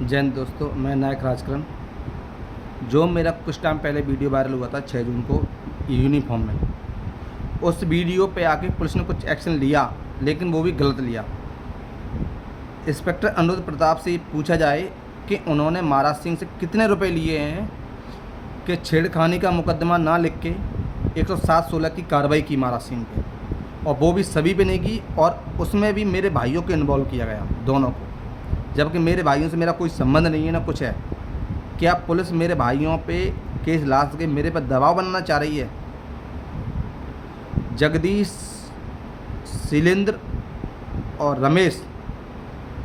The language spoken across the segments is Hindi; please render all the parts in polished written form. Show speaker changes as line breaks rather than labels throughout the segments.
जय हिंद दोस्तों, मैं नायक राजकरण। जो मेरा कुछ टाइम पहले वीडियो वायरल हुआ था 6 जून को यूनिफॉर्म में, उस वीडियो पे आके पुलिस ने कुछ एक्शन लिया, लेकिन वो भी गलत लिया। इंस्पेक्टर अनुरुद्ध प्रताप से पूछा जाए कि उन्होंने महाराज सिंह से कितने रुपए लिए हैं कि छेड़खानी का मुकदमा ना लिख के 107-16 की कार्रवाई की महाराज सिंह पे, और वो भी सभी पे नहीं की, और उसमें भी मेरे भाइयों को इन्वॉल्व किया गया, दोनों को, जबकि मेरे भाइयों से मेरा कोई संबंध नहीं है ना कुछ है। क्या पुलिस मेरे भाइयों पे केस ला सके, मेरे पर दबाव बनाना चाह रही है? जगदीश, शिलेंद्र और रमेश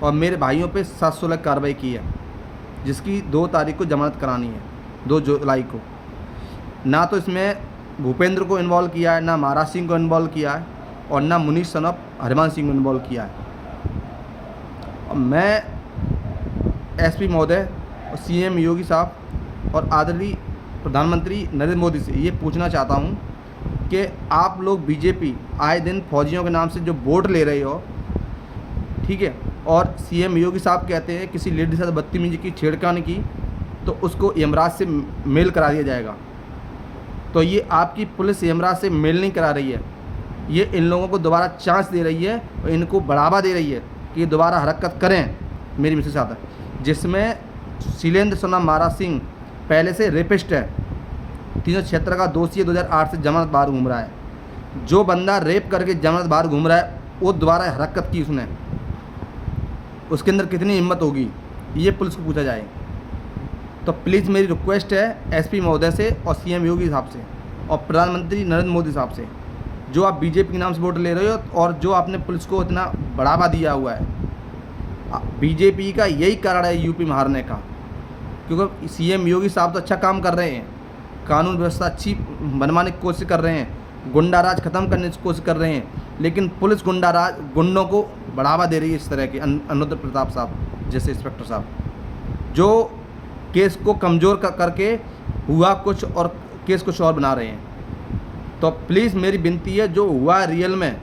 और मेरे भाइयों पे 716 कार्रवाई की है, जिसकी 2 तारीख को जमानत करानी है, 2 जुलाई को। ना तो इसमें भूपेंद्र को इन्वॉल्व किया है, ना महाराज सिंह को इन्वॉल्व किया है, और ना मुनीष सन ऑफ हरमान सिंह को इन्वॉल्व किया है। और मैं एसपी महोदय और सीएम योगी साहब और आदरणीय प्रधानमंत्री नरेंद्र मोदी से ये पूछना चाहता हूँ कि आप लोग बीजेपी आए दिन फौजियों के नाम से जो वोट ले रहे हो, ठीक है, और सीएम योगी साहब कहते हैं किसी लेडी के साथ बदतमीजी की, छेड़खानी की, तो उसको यमराज से मेल करा दिया जाएगा। तो ये आपकी पुलिस यमराज से मेल नहीं करा रही है, ये इन लोगों को दोबारा चांस दे रही है और इनको बढ़ावा दे रही है कि ये दोबारा हरकत करें मेरी मिसेस साथ, जिसमें शिलेंद्र सोना महाराज सिंह पहले से रेपिस्ट है, 376 का दोषी है, 2008 से जमानत बाहर घूम रहा है। जो बंदा रेप करके जमानत बाहर घूम रहा है, वो दोबारा हरकत की उसने, उसके अंदर कितनी हिम्मत होगी, ये पुलिस को पूछा जाए। तो प्लीज़ मेरी रिक्वेस्ट है एसपी महोदय से और सीएम योगी साहब से और प्रधानमंत्री नरेंद्र मोदी साहब से, जो आप बीजेपी के नाम से वोट ले रहे हो और जो आपने पुलिस को इतना बढ़ावा दिया हुआ है, बीजेपी का यही कारण है यूपी में हारने का। क्योंकि सीएम योगी साहब तो अच्छा काम कर रहे हैं, कानून व्यवस्था अच्छी बनवाने की कोशिश कर रहे हैं, गुंडा राज ख़त्म करने की कोशिश कर रहे हैं, लेकिन पुलिस गुंडों को बढ़ावा दे रही है। इस तरह के अनुरुद्ध प्रताप साहब जैसे इंस्पेक्टर साहब, जो केस को कमज़ोर करके हुआ कुछ और केस कुछ और बना रहे हैं। तो प्लीज़ मेरी विनती है, जो हुआ रियल में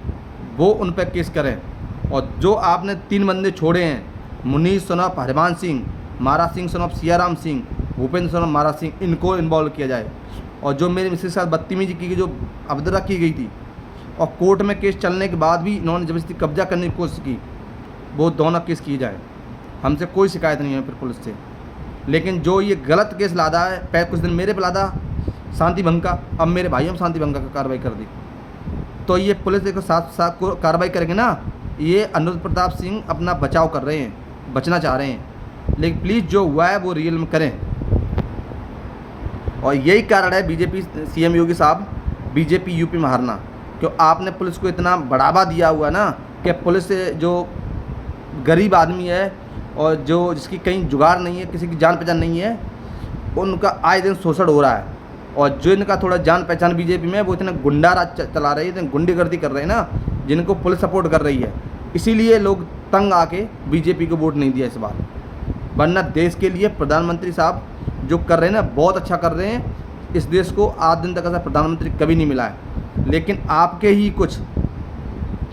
वो उन पर केस करें, और जो आपने 3 बंदे छोड़े हैं, Munish son of Harman Singh, Maharaj Singh son of Siyaram Singh, Bhupendra son of Maharaj Singh, इनको इन्वॉल्व किया जाए। और जो मेरे मिसेस के साथ बदतमीजी की गई, जो अभद्रता की गई थी, और कोर्ट में केस चलने के बाद भी इन्होंने जबरदस्ती कब्जा करने की कोशिश की, वो दोनों केस किए जाए। हमसे कोई शिकायत नहीं है फिर पुलिस से, लेकिन जो ये गलत केस लादा है, पहले कुछ दिन मेरे पे लादा शांति भंग का, अब मेरे भाइयों में शांति भंग का कार्रवाई कर दी। तो ये पुलिस देखो साथ साथ को कार्रवाई करेंगे ना, ये अनुरुद्ध प्रताप सिंह अपना बचाव कर रहे हैं, बचना चाह रहे हैं, लेकिन प्लीज़ जो हुआ है वो रियल में करें। और यही कारण है बीजेपी, सीएम योगी साहब, बीजेपी यूपी में हारना, क्यों आपने पुलिस को इतना बढ़ावा दिया हुआ ना कि पुलिस से जो गरीब आदमी है और जो जिसकी कहीं जुगाड़ नहीं है, किसी की जान पहचान नहीं है, उनका आए दिन शोषण हो रहा है। और जो इनका थोड़ा जान पहचान बीजेपी में, वो इतना गुंडा राज चला रही है, इतनी गुंडागर्दी कर रहे हैं ना, जिनको पुलिस सपोर्ट कर रही है। इसीलिए लोग तंग आके बीजेपी को वोट नहीं दिया इस बार, वरना देश के लिए प्रधानमंत्री साहब जो कर रहे हैं ना, बहुत अच्छा कर रहे हैं। इस देश को आज दिन तक ऐसा प्रधानमंत्री कभी नहीं मिला है, लेकिन आपके ही कुछ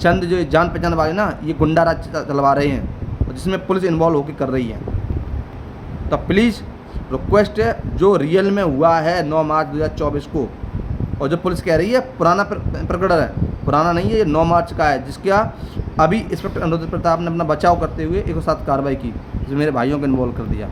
चंद जो जान पहचान वाले ना, ये गुंडा राज चलवा रहे हैं, जिसमें पुलिस इन्वॉल्व होकर कर रही है। तो प्लीज़ रिक्वेस्ट है, जो रियल में हुआ है 9 मार्च 2024 को, और जो पुलिस कह रही है पुराना प्रकरण है, पुराना नहीं है, ये 9 मार्च का है, जिसका अभी इंस्पेक्टर अनुरुद्ध प्रताप ने अपना बचाव करते हुए 107 कार्रवाई की, जिसमें मेरे भाइयों को इन्वॉल्व कर दिया।